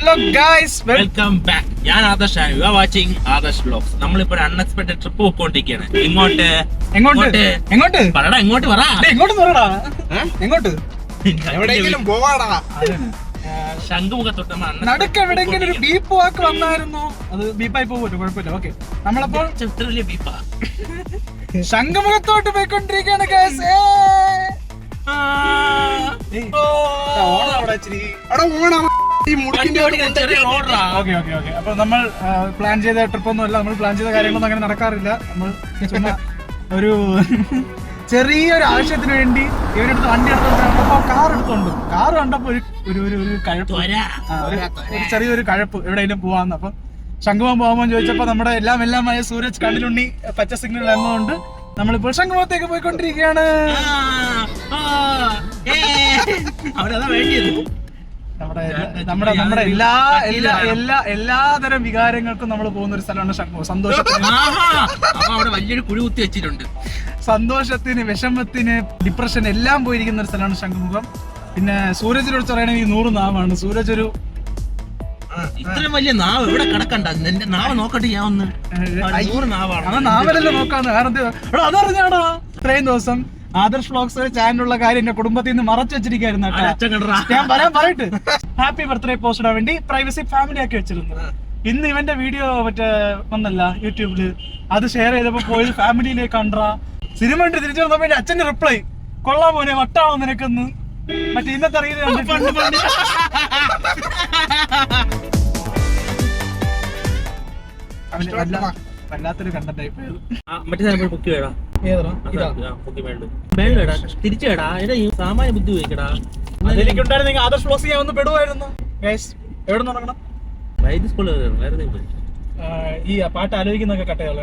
Hello guys, welcome back. ഞാൻ Adarsh, you are watching Adarsh vlogs. നമ്മളിപ്പോ unexpected trip പോയിക്കൊണ്ടിരിക്കുകയാണ്. എങ്ങോട്ട് പറടാ, ഇങ്ങോട്ട് പറ. എങ്ങോട്ട് എവിടെയെങ്കിലും പോവാടാ. ശംഖുമുഖത്തോട്ട് നടുക്ക് എവിടെയെങ്കിലും ഒരു ബീപ്പ് വാക്ക് വന്നായിരുന്നു. അത് ബീപ്പായി പോകുമല്ലോ, കുഴപ്പമില്ല. ഓക്കെ, നമ്മളപ്പോ ചിത്രത്തിലെ ബീപ്പാ. ശംഖുമുഖത്തോട്ട് പോയിക്കൊണ്ടിരിക്കുകയാണ് ഗൈസ്. അപ്പൊ നമ്മൾ പ്ലാൻ ചെയ്ത ട്രിപ്പൊന്നും അല്ല, നമ്മൾ പ്ലാൻ ചെയ്ത കാര്യങ്ങളൊന്നും അങ്ങനെ നടക്കാറില്ല. നമ്മൾ ചുമ്മാ ഒരു ചെറിയൊരു ആവശ്യത്തിന് വേണ്ടി ഇവരെടുത്ത് വണ്ടി എടുത്തോണ്ടപ്പോ കാർ കണ്ടപ്പോ ഒരു കഴപ്പ്, ഒരു ചെറിയൊരു കഴപ്പ് എവിടെയെങ്കിലും പോവാന്ന്. അപ്പൊ ശംഖുമുഖം പോകുമ്പോൾ ചോദിച്ചപ്പോ നമ്മുടെ എല്ലാമായ സൂരജ് കണ്ണിലുണ്ണി പച്ച സിഗ്നൽ എന്നതുകൊണ്ട് നമ്മളിപ്പോൾ ശംഖുമുഖത്തേക്ക് പോയിക്കൊണ്ടിരിക്കുകയാണ്. നമ്മുടെ എല്ലാതരം വികാരങ്ങൾക്കും നമ്മൾ പോകുന്ന ഒരു സ്ഥലമാണ് ശംഖുമുഖം. വലിയൊരു കുഴി കുത്തി വെച്ചിട്ടുണ്ട്. സന്തോഷത്തിന്, വിഷമത്തിന്, ഡിപ്രഷൻ എല്ലാം പോയിരിക്കുന്ന ഒരു സ്ഥലമാണ് ശംഖുമുഖം. പിന്നെ സൂരജിനോട് പറയണെങ്കിൽ 100 നാവാണ്. സൂരജ് ഒരു ഇത്ര വലിയ നാവ് ഇവിടെ കിടക്കണ്ട. എന്റെ നാവ് നോക്കട്ടെ, ഞാൻ ഒന്ന് 100 നാവാണ്. നാവലല്ലേ നോക്കാന്ന്. അതറിഞ്ഞാടാ, ഇത്രയും ദിവസം ആദർശ് വ്ലോഗ്സ് ചാനലുള്ള കാര്യം എന്റെ കുടുംബത്തിൽ നിന്ന് മറച്ചു വെച്ചിരിക്കുന്നു. ഞാൻ പറയട്ടെ, ഹാപ്പി ബർത്ത്ഡേ പോസ്റ്റ് ഇടാൻ വേണ്ടി പ്രൈവസി ഫാമിലി ആക്കി വെച്ചിരുന്നു. ഇന്ന് ഇവന്റെ വീഡിയോ മറ്റേ വന്നല്ല യൂട്യൂബില്, അത് ഷെയർ ചെയ്തപ്പോ പോയത് ഫാമിലിയിലേക്ക് കണ്ടാ. സിനിമ കണ്ട് തിരിച്ചു വന്നപ്പോ എന്റെ അച്ഛന്റെ റിപ്ലൈ, കൊള്ളാൻ മോനെ, വട്ടാണോ നിനക്കെന്ന്. മറ്റേ ഇന്നത്തെ വല്ലാത്തൊരു കണ്ടന്റ് ആയിപ്പോയത്. തിരിച്ചേടാ, സാമാന്യ ബുദ്ധി ഉപയോഗിക്കടാ. അതെനിക്കുണ്ടായിരുന്നെങ്കിൽ ആദർശ് വ്ലോഗ്സ് ഞാൻ ഒന്ന് പെടുവായിരുന്നു. എവിടെ തുടങ്ങണം? ഈ പാട്ട് ആലോചിക്കുന്നൊക്കെ കട്ടയാണ്.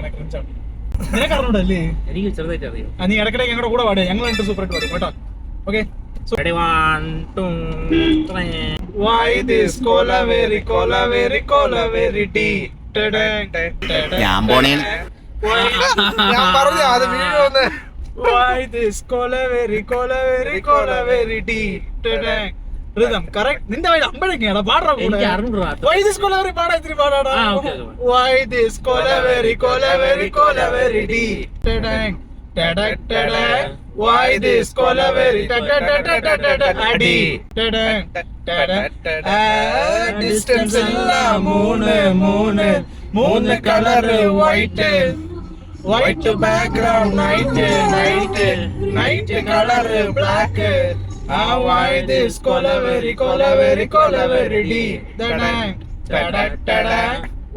നിനക്ക് അറിഞ്ഞൂടല്ലേ? എനിക്ക് ചെറുതായിട്ട് അറിയാം. നീ ഇടയ്ക്കിടയ്ക്ക് ഞങ്ങളുടെ കൂടെ പാടുക, ഞങ്ങൾ രണ്ട് സൂപ്പറായിട്ട് പാടും കേട്ടോ. Okay. Why this Colaveri tea? ഞാൻ പോണേ. ഞാൻ പറഞ്ഞു അത് വീഡിയോ ഒന്ന്. Why this Colaveri tea? Rhythm correct. നിന്റെ വായിൽ അമ്പഴങ്ങയാണ് പാടാ കൂടെ. Why this Colaveri പാടാ, ഇത്തിരി പാടാടാ. Why this Colaveri tea? Why this Colaveri adi? Distance illa moon color white background, night color black. Why this Colaveri tea?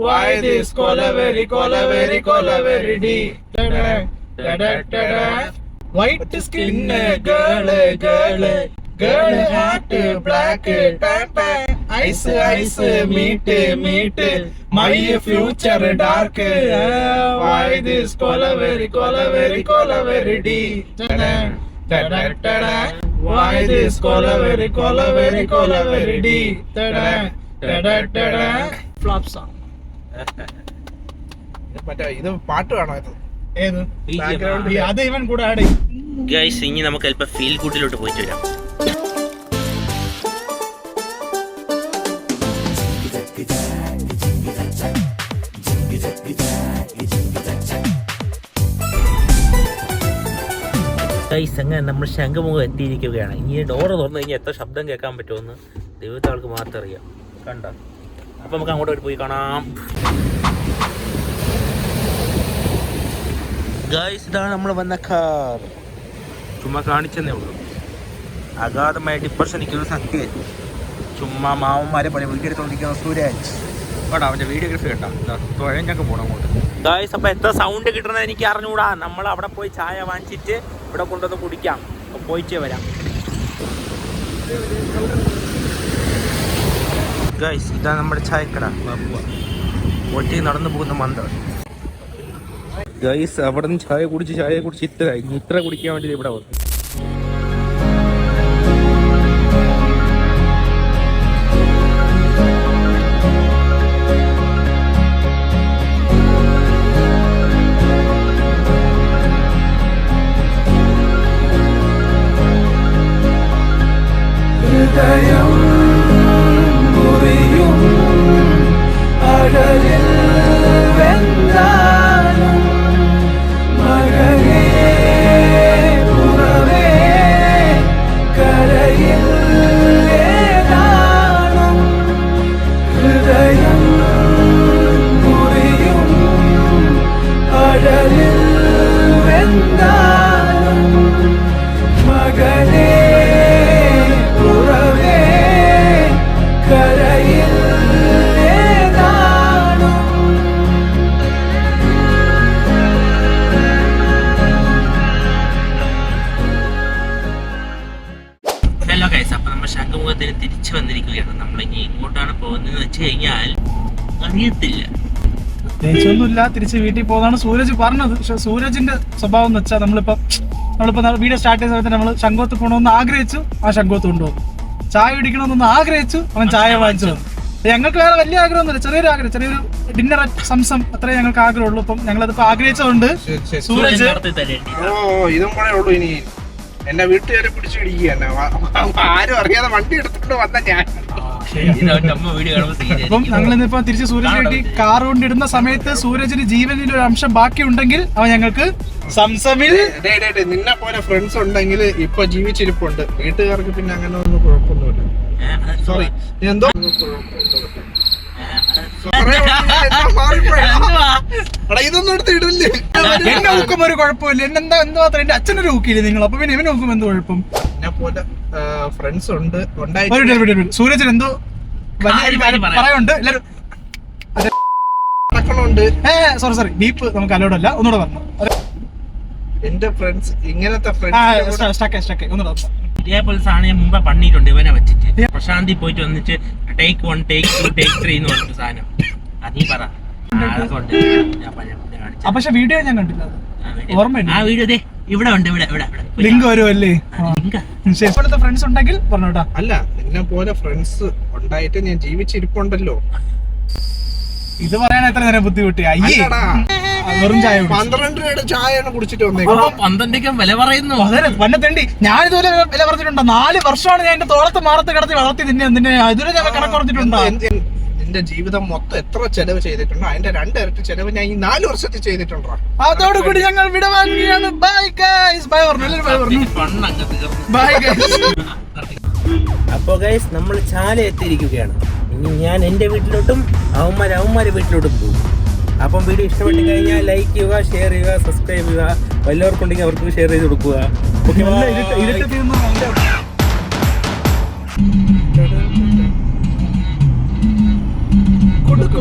Why this Colaveri tea? White skin girl, heart black, ice, meat, my future dark. Why this Colaveri tea? Why this Colaveri tea? Flop song. മറ്റേ ഇത് പാട്ട് വേണോ? ഇത് അത് ഇവൻ കൂടെ add. Guys, ഇനി നമുക്ക് അല്പം ഫീൽ ഗുഡിലോട്ട് പോയിട്ട് വരാം. ഗൈസ്, അങ്ങനെ നമ്മൾ ശംഖുമുഖം എത്തിയിരിക്കുകയാണ്. ഇനി ഡോറ് തുറന്നു കഴിഞ്ഞാൽ എത്ര ശബ്ദം കേൾക്കാൻ പറ്റുമെന്ന് ദൈവത്തെ ആൾക്ക് മാത്രം അറിയാം. കണ്ടോ? അപ്പം നമുക്ക് അങ്ങോട്ട് പോയി കാണാം. ഗൈസ്, ഇതാണ് നമ്മൾ വന്ന കാർ. ചുമ്മാ കാണിച്ചെന്നേ ഉള്ളൂ. അഗാധമായ ഡിപ്രഷൻ നിൽക്കുന്ന സത്യം. ചുമ്മാ മാവന്മാരെ പണി വീട്ടിലെടുത്തോണ്ടിരിക്കുന്ന സൂരജ് കേട്ടോ. അവൻ്റെ വീഡിയോഗ്രാഫി കേട്ടോ, തുഴഞ്ഞൊക്കെ പോകണം അങ്ങോട്ട്. ഗൈസ്, അപ്പോൾ എത്ര സൗണ്ട് കിട്ടണമെന്ന് എനിക്ക് അറിഞ്ഞുകൂടാ. നമ്മൾ അവിടെ പോയി ചായ വാങ്ങിച്ചിട്ട് ഇവിടെ കൊണ്ടുവന്ന് കുടിക്കാം. അപ്പോൾ പോയിച്ചേ വരാം. ഗൈസ്, ഇതാണ് നമ്മുടെ ചായക്കട. ഒറ്റ നടന്നു പോകുന്ന മന്ദം. ഗൈസ്, അവിടെ നിന്ന് ചായ കുടിച്ച് ഇത്ര കുടിക്കാൻ വേണ്ടി ഇവിടെ വന്നു. ഹൃദയം മുറിയും കഴിഞ്ഞാൽ അറിയത്തില്ല. പ്രത്യേകിച്ചൊന്നുമില്ല, തിരിച്ച് വീട്ടിൽ പോകുന്നതാണ് സൂരജ് പറഞ്ഞത്. പക്ഷെ സൂരജിന്റെ സ്വഭാവം എന്ന് വെച്ചാൽ നമ്മളിപ്പോ വീഡിയോ സ്റ്റാർട്ട് ചെയ്ത സമയത്ത് നമ്മൾ ശംഖോത്ത് പോകണമെന്ന് ആഗ്രഹിച്ചു, ആ ശംഖോത്ത് കൊണ്ടുപോകും. ചായ കുടിക്കണമെന്നൊന്ന് ആഗ്രഹിച്ചു, അവൻ ചായ വാങ്ങിച്ചു തന്നു. ഞങ്ങൾക്ക് വേറെ വലിയ ആഗ്രഹമൊന്നുമില്ല, ചെറിയൊരു ആഗ്രഹം, ചെറിയൊരു ഡിന്നർ സംസം അത്രേ ഞങ്ങൾക്ക് ആഗ്രഹമുള്ളൂ. അപ്പം ഞങ്ങളതിപ്പോ ആഗ്രഹിച്ചതുകൊണ്ട് സൂരജ് ഇതും കൂടെ ഉള്ളൂ ഇനി. എന്റെ വീട്ടുകാരെ പിടിച്ചു പിടിക്കുകയാണ്, ആരും അറിയാതെ വണ്ടി എടുത്തിട്ട് വന്ന ഞാൻ. അപ്പം ഞങ്ങളിന്നിപ്പോ തിരിച്ച് സൂരജ് വീട്ടിൽ കാർ കൊണ്ടിടുന്ന സമയത്ത് സൂരജിന് ജീവനിൽ ഒരു അംശം ബാക്കിയുണ്ടെങ്കിൽ അവൻ ഞങ്ങൾക്ക് സംസമിൽ നിന്നെ പോലെ ഫ്രണ്ട്സ് ഉണ്ടെങ്കിൽ ഇപ്പൊ ജീവിച്ചിരിപ്പുണ്ട്. വീട്ടുകാർക്ക് പിന്നെ അങ്ങനെ ഒന്നും കുഴപ്പമൊന്നുമില്ല. സോറി എന്തോ ഇതൊന്നും എടുത്ത് ഇടില്ലേ. എന്നെ നോക്കും ഒരു കുഴപ്പമില്ല, എന്നെന്താ എന്ത് മാത്രം എന്റെ അച്ഛനൊരു നോക്കിയില്ലേ നിങ്ങൾ, അപ്പൊ പിന്നെ ഇവൻ നോക്കും എന്ത് കുഴപ്പം. എന്നെ പോലെ ഫ്രണ്ട്സ് ഉണ്ട്. സൂരജിന് എന്തോ പറയുന്നുണ്ട് എല്ലാരും നടക്കണുണ്ട്. സോറി ഡീപ്പ് നമുക്ക് അലോഡ് അല്ല, ഒന്നുകൂടെ പറഞ്ഞു. എന്റെ ഫ്രണ്ട്സ് ഇങ്ങനത്തെ ഫ്രണ്ട്സ് ഒന്നുകൂടെ ഇതേപോലെ സാധനം ഞാൻ മുമ്പേ പണിയിട്ടുണ്ട് ഇവനെ വെച്ചിട്ട്. പ്രശാന്തി പോയിട്ട് വന്നിട്ട് ടേക്ക് 1 ടേക്ക് 2 ടേക്ക് 3 എന്ന് പറഞ്ഞിട്ട് സാധനം അതീ പറ. പക്ഷെ വീഡിയോ ഞാൻ കണ്ടില്ല, ഓർമ്മയില്ല. ആ വീഡിയോ ഇവിടെ ഉണ്ട്, ഇവിടെ ലിങ്ക് വരുമല്ലേ. ഇപ്പോഴത്തെ ഫ്രണ്ട്സ് ഉണ്ടെങ്കിൽ പറഞ്ഞോട്ടാ. അല്ല, എന്നെ പോലെ ഫ്രണ്ട്സ് ഉണ്ടായിട്ട് ഞാൻ ജീവിച്ചിരിപ്പുണ്ടല്ലോ. ഇത് പറയാൻ എത്ര നേരം ബുദ്ധിമുട്ടി. അയ്യേ വെറും ചായ 12 രൂപയുടെ ചായയാണ് കുടിച്ചിട്ട് വന്നേ. 12 വില പറയുന്നു. വന്നത്തേണ്ടി ഞാൻ ഇതുപോലെ വില പറഞ്ഞിട്ടുണ്ടോ? 4 വർഷമാണ് ഞാൻ എന്റെ തോളത്ത് മാറത്ത് കിടത്തി വളർത്തി നിന്നെ ഇതുവരെ ഞാൻ കണക്ക് പറഞ്ഞിട്ടുണ്ടോ? നിന്റെ ജീവിതം മൊത്തം എത്ര ചെലവ് ചെയ്തിട്ടുണ്ടോ അതിന്റെ 2 ഇരട്ടി ചെലവ് ഞാൻ ഈ 4 വർഷത്തിൽ ചെയ്തിട്ടുണ്ടോ. അതോടുകൂടി ഞങ്ങൾ വിടവാങ്ങിയാണ്. Bye guys. ബൈ പറഞ്ഞു, ബൈ പറഞ്ഞു. Bye guys. അപ്പോൾ ഗൈസ് നമ്മൾ ചാല എത്തിയിരിക്കുകയാണ്. ഇനി ഞാൻ എൻ്റെ വീട്ടിലോട്ടും അവന്മാരെ വീട്ടിലോട്ടും പോകും. അപ്പം വീഡിയോ ഇഷ്ടപ്പെട്ട് കഴിഞ്ഞാൽ ലൈക്ക് ചെയ്യുക, ഷെയർ ചെയ്യുക, സബ്സ്ക്രൈബ് ചെയ്യുക. വല്ലവർക്കുണ്ടെങ്കിൽ അവർക്ക് ഷെയർ ചെയ്ത് കൊടുക്കുക.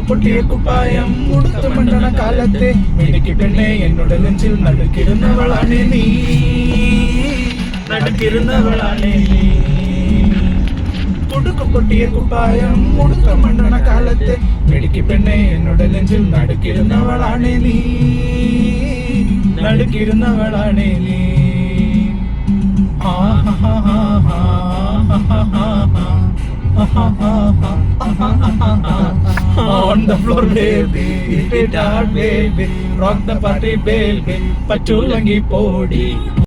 പൊട്ടിയ കുപ്പായം മുടുത്തു മണ്ടണ കാലത്തെ മെടുക്കി പെണ്ണെ എന്നോട് നെഞ്ചിൽ നടുക്കിരുന്നവളാണ് നീ, നടുക്കിരുന്നവളാണ് നീ. കുടുക്കു പൊട്ടിയ കുപ്പായം മുടുത്തു മണ്ടണ കാലത്തെ മെടുക്കി പെണ്ണെ എന്നോട് നെഞ്ചിൽ നടുക്കിരുന്നവളാണ് നീ, നടുക്കിരുന്നവളാണ് നീ. On the floor, baby, hit it hard, baby, rock the party, baby, പറ്റൂലെങ്കി പോടി.